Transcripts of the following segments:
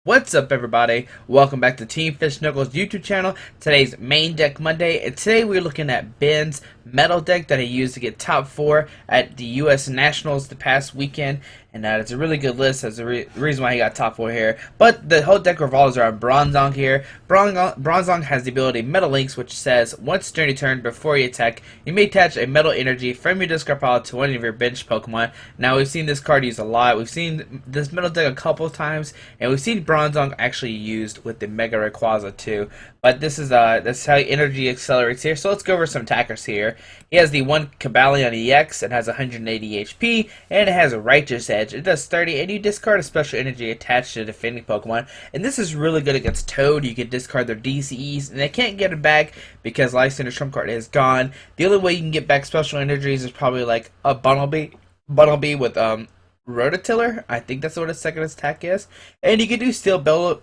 What's up, everybody? Welcome back to Team Fish Knuckles YouTube channel. Today's main deck Monday, and today we're looking at Ben's metal deck that he used to get top 4 at the U.S. Nationals the past weekend, and it's a really good list. That's the reason why he got top 4 here. But the whole deck revolves around Bronzong here. Bronzong has the ability Metal Links, which says once during your turn before you attack, you may attach a metal energy from your discard pile to one of your bench Pokemon. Now we've seen this card used a lot. We've seen this metal deck a couple of times, and we've seen Bronzong actually used with the Mega Rayquaza too. But this is that's how energy accelerates here. So let's go over some attackers here. He has the one Cobalion EX. It has 180 HP, and it has a Righteous Edge. It does 30, and you discard a special energy attached to a defending Pokemon. And this is really good against Toad. You can discard their DCEs, and they can't get it back because Lysander Trump card is gone. The only way you can get back special energies is probably like a Bunnelby with Rototiller. I think that's what his second attack is. And you can do Steel Bullet,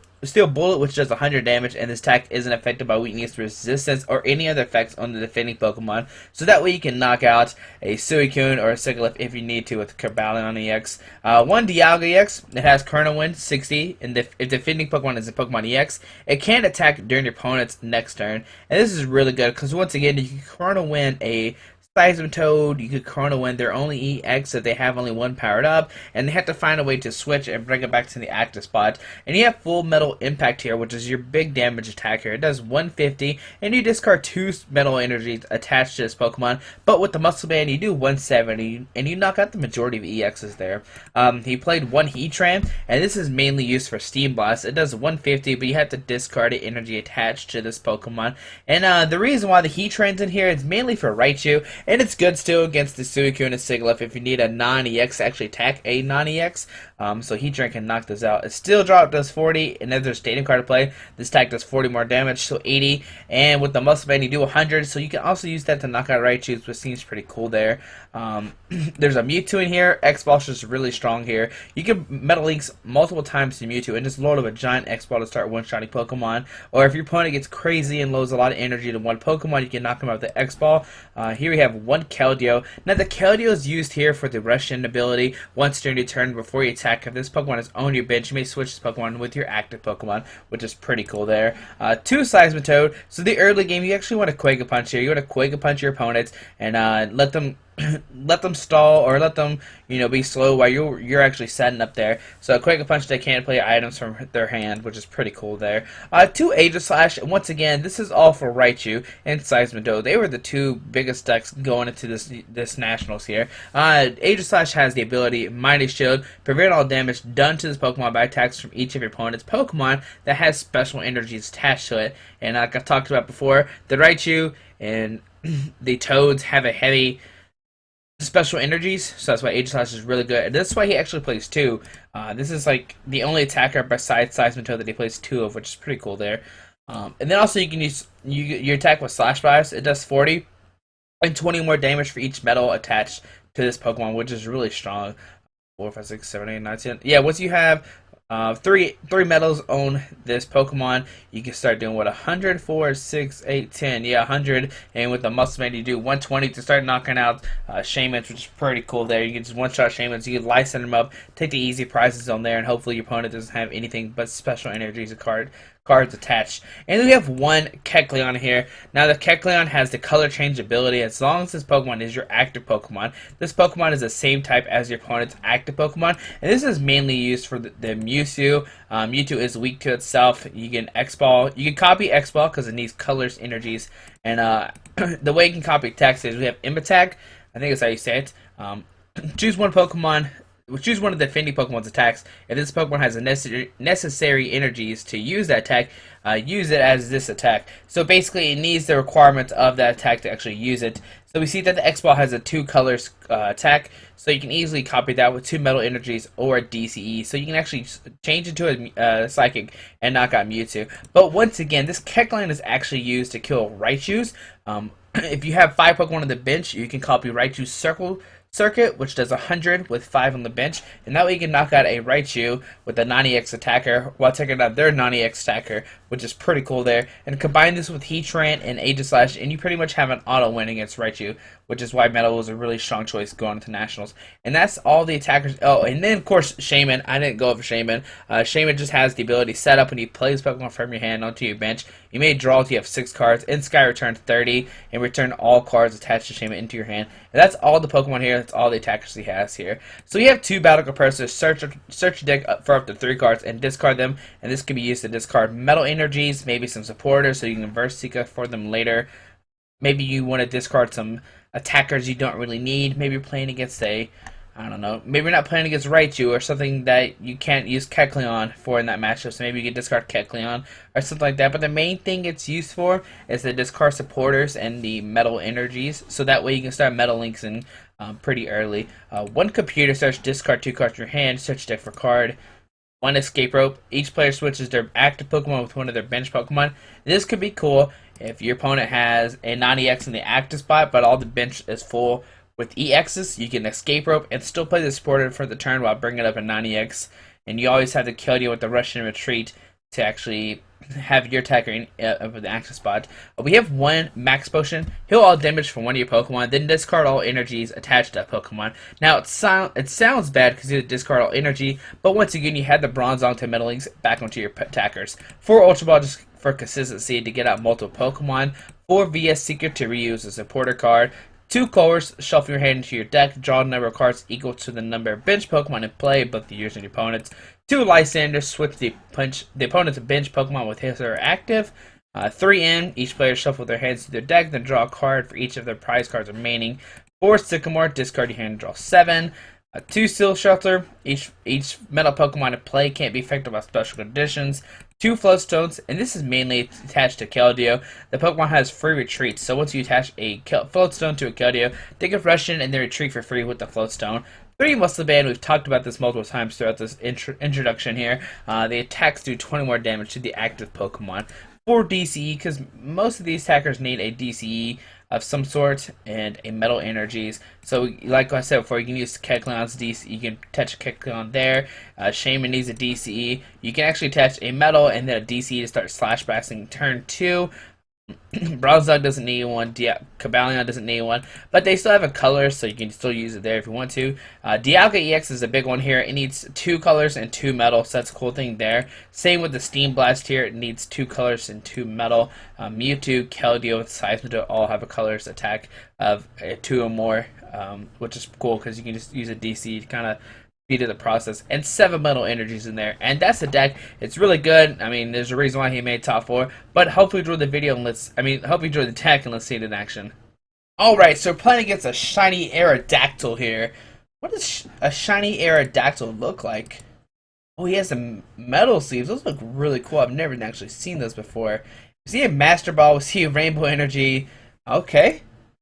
which does 100 damage, and this attack isn't affected by weakness, resistance, or any other effects on the defending Pokemon. So that way you can knock out a Suicune or a Sigilyph if you need to with Cobalion EX. One Dialga EX, it has Kernel Wind 60, and if defending Pokemon is a Pokemon EX, it can attack during your opponent's next turn. And this is really good because once again, you can Kernel Wind a Toad, you could Chrono Wind their only EX if they have only one powered up, and they have to find a way to switch and bring it back to the active spot. And you have Full Metal Impact here, which is your big damage attacker. It does 150, and you discard 2 metal energies attached to this Pokemon. But with the Muscle Band, you do 170, and you knock out the majority of EXs there. He played one Heatran, and this is mainly used for Steam Blast. It does 150, but you have to discard the energy attached to this Pokemon. And the reason why the Heatran's in here is mainly for Raichu. And it's good still against the Suicune and Sigilyph if you need a non-EX to actually attack a non-EX. So Heatran can knock this out. It still drop does 40, and if there's a stadium card to play, this attack does 40 more damage, so 80. And with the Muscle Band, you do 100, so you can also use that to knock out Raichu, which seems pretty cool there. There's a Mewtwo in here. X-Ball is really strong here. You can Metal Links multiple times to Mewtwo and just load up a giant X-Ball to start one-shotting Pokemon. Or if your opponent gets crazy and loads a lot of energy to one Pokemon, you can knock him out with the X-Ball. Here we have one Keldeo. Now the Keldeo is used here for the Rush-In ability. Once during your turn before you attack, if this Pokemon is on your bench, you may switch this Pokemon with your active Pokemon, which is pretty cool there. 2 Seismitoad. So the early game, you actually want to Quake Punch here. You want to Quake Punch your opponents and let them stall or let them be slow while you're actually setting up there. So Quake Punch, they can't play items from their hand, which is pretty cool there. 2 Aegislash. Once again, this is all for Raichu and Seismitoad. They were the 2 biggest decks going into this Nationals here. Aegislash has the ability Mighty Shield, prevent all damage done to this Pokemon by attacks from each of your opponent's Pokemon that has special energies attached to it. And like I talked about before, the Raichu and the Toads have a heavy special energies, so that's why Aegislash is really good. And that's why he actually plays 2. This is like the only attacker besides Seismitoad that he plays 2 of, which is pretty cool there. And then also you can use your attack with Slash Blast. It does 40 and 20 more damage for each metal attached to this Pokemon, which is really strong. 4, 5, 6, 7, 8, 9, 10. Yeah, once you have three metals on this Pokemon, you can start doing what 100, 4, 6, 8, 10. Yeah, 100. And with the Muscle Band, you do 120 to start knocking out Shaymins, which is pretty cool there. You can just one-shot Shaymins. You can Lysander them up, take the easy prizes on there, and hopefully your opponent doesn't have anything but special energies cards attached. And then we have one Kecleon here. Now the Kecleon has the color change ability as long as this Pokemon is your active Pokemon. This Pokemon is the same type as your opponent's active Pokemon, and this is mainly used for the Mewtwo. Mewtwo is weak to itself. You can X-Ball. You can copy X-Ball because it needs colors, energies, and the way you can copy text is we have Attack. I think that's how you say it. Choose one Pokemon. Choose one of the defending Pokemon's attacks. If this Pokemon has the necessary energies to use that attack, use it as this attack. So basically, it needs the requirements of that attack to actually use it. So we see that the X-Ball has a 2 colors attack, so you can easily copy that with 2 metal energies or a DCE. So you can actually change it to a Psychic and knock out Mewtwo. But once again, this Kecleon is actually used to kill Raichus. If you have 5 Pokemon on the bench, you can copy Raichu's Circuit, which does 100 with 5 on the bench, and that way you can knock out a Raichu with a non-EX attacker while taking out their non-EX attacker, which is pretty cool there. And combine this with Heatran and Aegislash, and you pretty much have an auto win against Raichu, which is why Metal was a really strong choice going into Nationals. And that's all the attackers. Oh, and then of course Shaymin. I didn't go over Shaymin. Shaymin just has the ability set up when you play this Pokemon from your hand onto your bench. You may draw if you have 6 cards. In Sky, return 30, and return all cards attached to Shaymin into your hand. And that's all the Pokemon here. That's all the attackers he has here. So you have 2 Battle Compressors. Search your deck for up to 3 cards and discard them. And this can be used to discard Metal Energies, maybe some supporters, so you can Verse Seeker for them later. Maybe you want to discard some attackers you don't really need. Maybe you're playing against I don't know, maybe you're not playing against Raichu or something that you can't use Kecleon for in that matchup, so maybe you can discard Kecleon or something like that. But the main thing it's used for is to discard supporters and the Metal Energies, so that way you can start Metal Links in pretty early. 1 computer search, discard 2 cards from your hand, search deck for card. 1 escape rope. Each player switches their active Pokemon with one of their bench Pokemon. This could be cool if your opponent has a non-EX in the active spot, but all the bench is full with EXs. You can escape rope and still play the supporter for the turn while bringing up a non-EX. And you always have to kill you with the rush and retreat to actually have your attacker in the active spot. We have 1 Max Potion. Heal all damage from one of your Pokemon, then discard all energies attached to that Pokemon. Now, it sounds bad because you discard all energy, but once again, you had the Bronzong to Metal Links back onto your attackers. 4 Ultra Ball just for consistency to get out multiple Pokemon. 4 VS Seeker to reuse a supporter card. 2 Colors, shuffle your hand into your deck, draw a number of cards equal to the number of bench Pokemon in play, both the yours and your opponent's. 2 Lysander, switch the opponent's bench Pokemon with his or her active. 3 in, each player shuffle their hands to their deck, then draw a card for each of their prize cards remaining. 4 Sycamore, discard your hand and draw 7. 2 Seal Shelter, each metal Pokemon in play can't be affected by special conditions. 2 Floatstones, and this is mainly attached to Keldeo. The Pokemon has free retreat, so once you attach a Floatstone to a Keldeo, they can rush in and then retreat for free with the Floatstone. 3 Muscle Band, we've talked about this multiple times throughout this introduction here. The attacks do 20 more damage to the active Pokemon. 4 DCE, because most of these attackers need a DCE of some sort and a Metal Energies. So, like I said before, you can use Kecleon's DCE. You can attach a Kecleon there. Shaymin needs a DCE. You can actually attach a Metal and then a DCE to start Slash Blasting turn 2. Bronzong doesn't need one. Cobalion doesn't need one, but they still have a color, so you can still use it there if you want to. Dialga EX is a big one here. It needs 2 colors and 2 metal, so that's a cool thing there. Same with the Steam Blast here. It needs 2 colors and 2 metal. Mewtwo, Keldeo, and Seismitoad all have a colors attack of 2 or more, which is cool because you can just use a DC to kind of speed of the process, and 7 Metal Energies in there, and that's the deck. It's really good. I mean, there's a reason why he made top 4, but hopefully you enjoyed the video, and hope you enjoyed the deck, and let's see it in action. Alright, so we're playing against a shiny Aerodactyl here. What does a shiny Aerodactyl look like? Oh, he has some metal sleeves. Those look really cool. I've never actually seen those before. We see a Master Ball, we see a Rainbow Energy. Okay.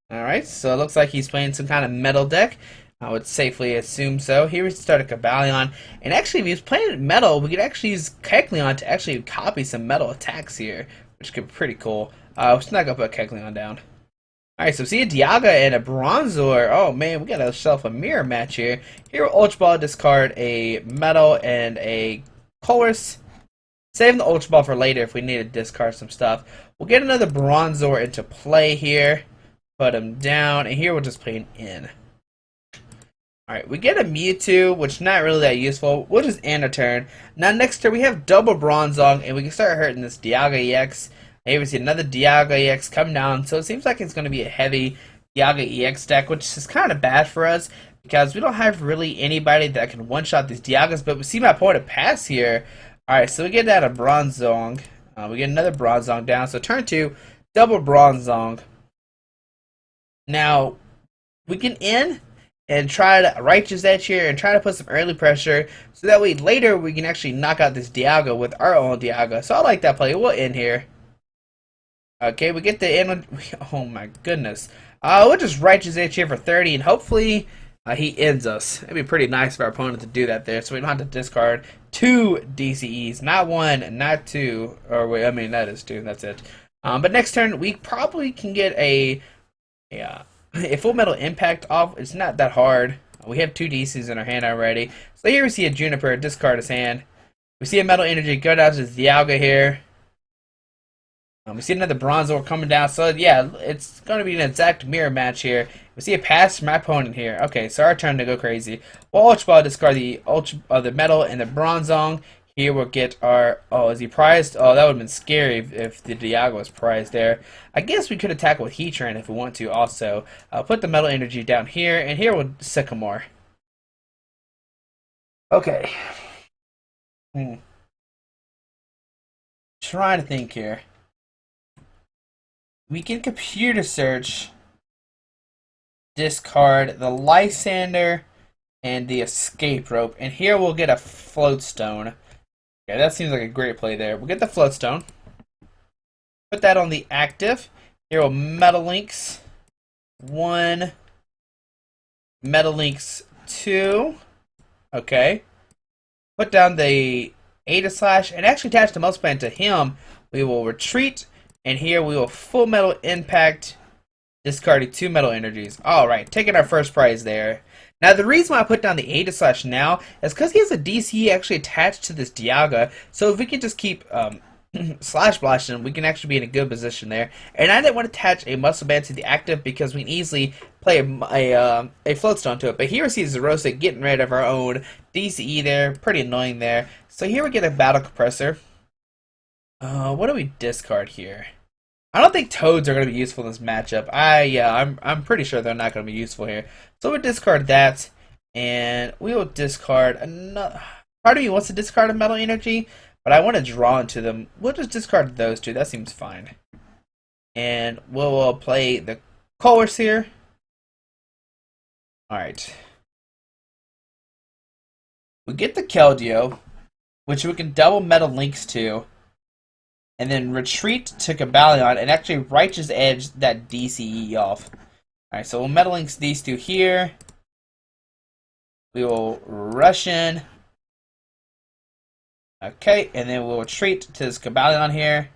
Alright, so it looks like he's playing some kind of metal deck. I would safely assume so. Here we start a Cobalion, and actually if he was playing metal, we could actually use Kecleon to actually copy some metal attacks here, which could be pretty cool. We're just not going to put Kecleon down. Alright, so see a Dialga and a Bronzor. Oh man, we got ourselves a mirror match here. Here we'll Ultra Ball, discard a metal and a Colress. Save the Ultra Ball for later if we need to discard some stuff. We'll get another Bronzor into play here. Put him down, and here we'll just play an in. Alright, we get a Mewtwo, which is not really that useful. We'll just end a turn. Now next turn we have double Bronzong, and we can start hurting this Dialga EX. Here we see another Dialga EX come down, so it seems like it's going to be a heavy Dialga EX deck, which is kind of bad for us, because we don't have really anybody that can one-shot these Dialgas, but we see my opponent pass here. Alright, so we get that a Bronzong. We get another Bronzong down, so turn 2, double Bronzong. Now, we can end and try to Righteous Edge here and try to put some early pressure so that way later we can actually knock out this Dialga with our own Dialga. So I like that play. We'll end here. Okay, we get the end. Oh my goodness. We'll just Righteous Edge here for 30 and hopefully he ends us. It'd be pretty nice for our opponent to do that there so we don't have to discard 2 DCEs. Not 1, not 2. Or wait, I mean that is 2. That's it. But next turn we probably can get a Full Metal Impact off. It's not that hard. We have 2 DCs in our hand already. So here we see a Juniper, discard his hand. We see a Metal Energy, go down to Dialga here. We see another Bronzong coming down, so yeah, it's going to be an exact mirror match here. We see a pass from my opponent here. Okay, so our turn to go crazy. We'll Ultra Ball, discard the metal and the Bronzong. Here we'll get our... Oh, is he prized? Oh, that would have been scary if the Dialga was prized there. I guess we could attack with Heatran if we want to also. I'll put the metal energy down here, and here we'll Sycamore. Okay. Trying to think here. We can computer search, discard the Lysander and the escape rope, and here we'll get a float stone. Okay, that seems like a great play there. We'll get the float stone, put that on the active. Here we'll Metal Links 1, Metal Links 2. Okay, put down the Aegislash and actually attach the Most Plant to him. We will retreat. And here we will Full Metal Impact, discarding 2 metal energies. Alright, taking our first prize there. Now the reason why I put down the Aegislash now is because he has a DC actually attached to this Dialga. So if we can just keep Slash Blast him, we can actually be in a good position there. And I didn't want to attach a Muscle Band to the active because we can easily play a Float Stone to it. But here we see Zerosic getting rid of our own DCE there. Pretty annoying there. So here we get a Battle Compressor. What do we discard here? I don't think Toads are going to be useful in this matchup. I'm pretty sure they're not going to be useful here. So we'll discard that, and we will discard another. Part of me wants to discard a Metal Energy, but I want to draw into them. We'll just discard those two. That seems fine. And we'll play the Colors here. All right. We get the Keldeo, which we can double Metal Links to. And then retreat to Cobalion and actually Righteous Edge that DCE off. Alright, so we'll Metal Links these two here. We will rush in. Okay, and then we'll retreat to this Cobalion here.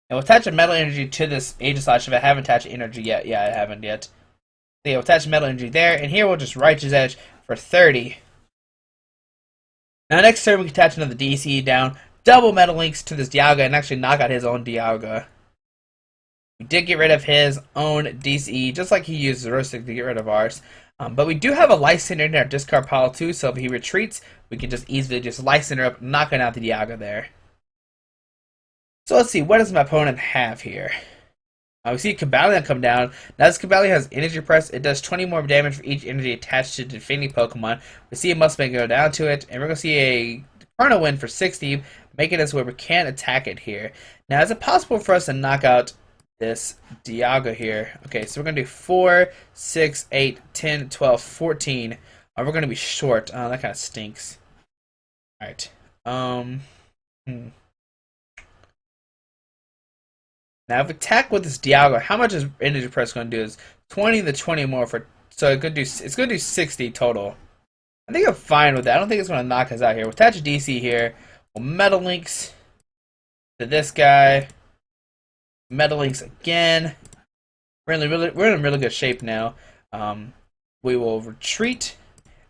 And we'll attach a Metal Energy to this Aegislash if I haven't attached energy yet. Yeah, I haven't yet. So yeah, we'll attach Metal Energy there, and here we'll just Righteous Edge for 30. Now next turn we can attach another DCE down. Double Metal Links to this Dialga and actually knock out his own Dialga. We did get rid of his own DCE, just like he used Zerosic to get rid of ours. But we do have a Lysander in our discard pile too, so if he retreats, we can just easily just Lysander up, knocking out the Dialga there. So let's see, what does my opponent have here? We see Cobalion come down. Now this Cobalion has Energy Press. It does 20 more damage for each energy attached to the defending Pokemon. We see a Mustang go down to it, and we're going to see a Chrono Wind for 60, making us where we can't attack it here. Now, is it possible for us to knock out this Dialga here? Okay, so we're going to do 4, 6, 8, 10, 12, 14. We're going to be short. That kind of stinks. Alright. Now, if we attack with this Dialga, how much is Energy Press going to do? Is 20 to 20 more for... So it's going to do 60 total. I think I'm fine with that. I don't think it's going to knock us out here. We'll attach a DC here. We'll Metal Links to this guy. Metal Links again. We're in really good shape now. We will retreat.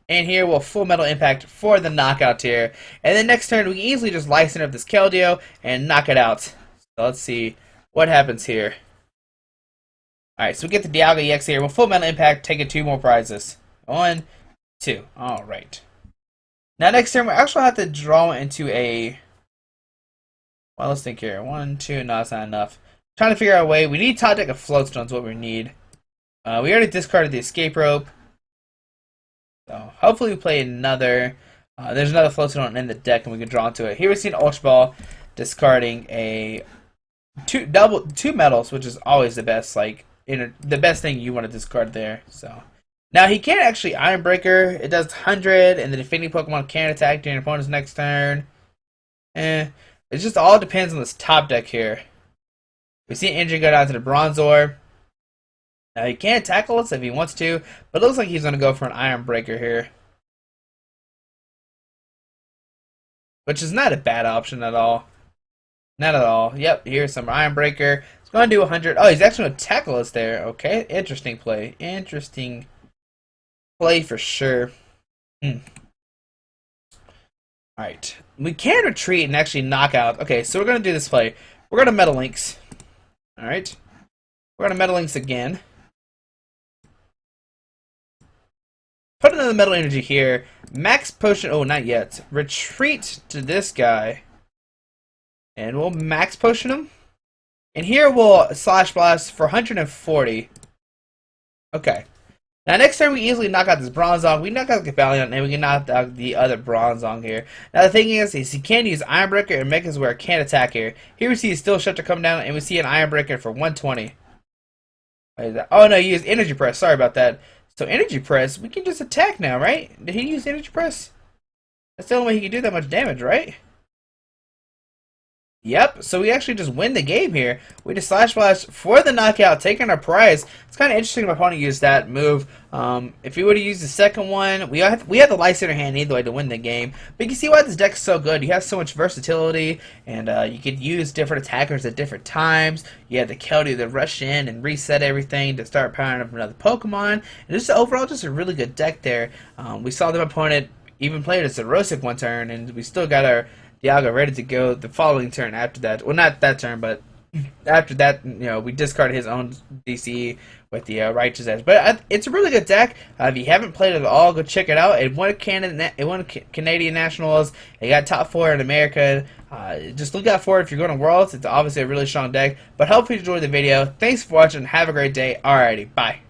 And here we'll Full Metal Impact for the knockout here. And then next turn we can easily just Lysander up this Keldeo and knock it out. So let's see what happens here. Alright, so we get the Dialga EX here. We'll Full Metal Impact, taking 2 more prizes. 1, 2. Alright. Now next turn we actually have to draw into a... Well, let's think here. 1, 2, no, that's not enough. Trying to figure out a way. We need top deck of Float Stones, what we need. We already discarded the Escape Rope. So hopefully we play another... there's another Float Stone in the deck and we can draw into it. Here we see an Ultra Ball discarding a... two metals, which is always the best, like, the best thing you want to discard there, so... Now, he can actually Iron Breaker. It does 100, and the defending Pokemon can attack during your opponent's next turn. It just all depends on this top deck here. We see an injury go down to the Bronzor. Now, he can tackle us if he wants to, but it looks like he's going to go for an Iron Breaker here. Which is not a bad option at all. Not at all. Yep, here's some Iron Breaker. It's going to do 100. Oh, he's actually going to tackle us there. Okay, interesting play. Interesting play for sure. Alright. We can retreat and actually knock out. Okay, so we're going to do this play. We're going to Meta Links. Alright. We're going to Meta Links again. Put another Metal Energy here. Max Potion. Oh, not yet. Retreat to this guy. And we'll Max Potion him. And here we'll Slash Blast for 140. Okay. Now next turn we easily knock out this Bronzong. We knock out the Valiant and we can knock out the other Bronzong here. Now the thing is he can use Iron Breaker and make us where it can't attack here. Here we see a Steel Shelter come down and we see an Iron Breaker for 120. Oh no, he used Energy Press. Sorry about that. So Energy Press, we can just attack now, right? Did he use Energy Press? That's the only way he can do that much damage, right? Yep, so we actually just win the game here. We just Slash Blast for the knockout, taking our prize. It's kind of interesting my opponent used that move. If he would have used the second one, we had the Light in our hand either way to win the game. But you can see why this deck is so good. You have so much versatility, and you could use different attackers at different times. You have the Keldeo to rush in and reset everything to start powering up another Pokemon. And just overall, just a really good deck there. We saw the opponent even played as a Rosic one turn, and we still got our Dialga ready to go the following turn after that. Well, not that turn, but after that, we discarded his own DCE with the Righteous Edge. But it's a really good deck. If you haven't played it at all, go check it out. It won Canadian Nationals. It got top 4 in America. Just look out for it if you're going to Worlds. It's obviously a really strong deck. But hopefully you enjoyed the video. Thanks for watching. Have a great day. Alrighty, bye.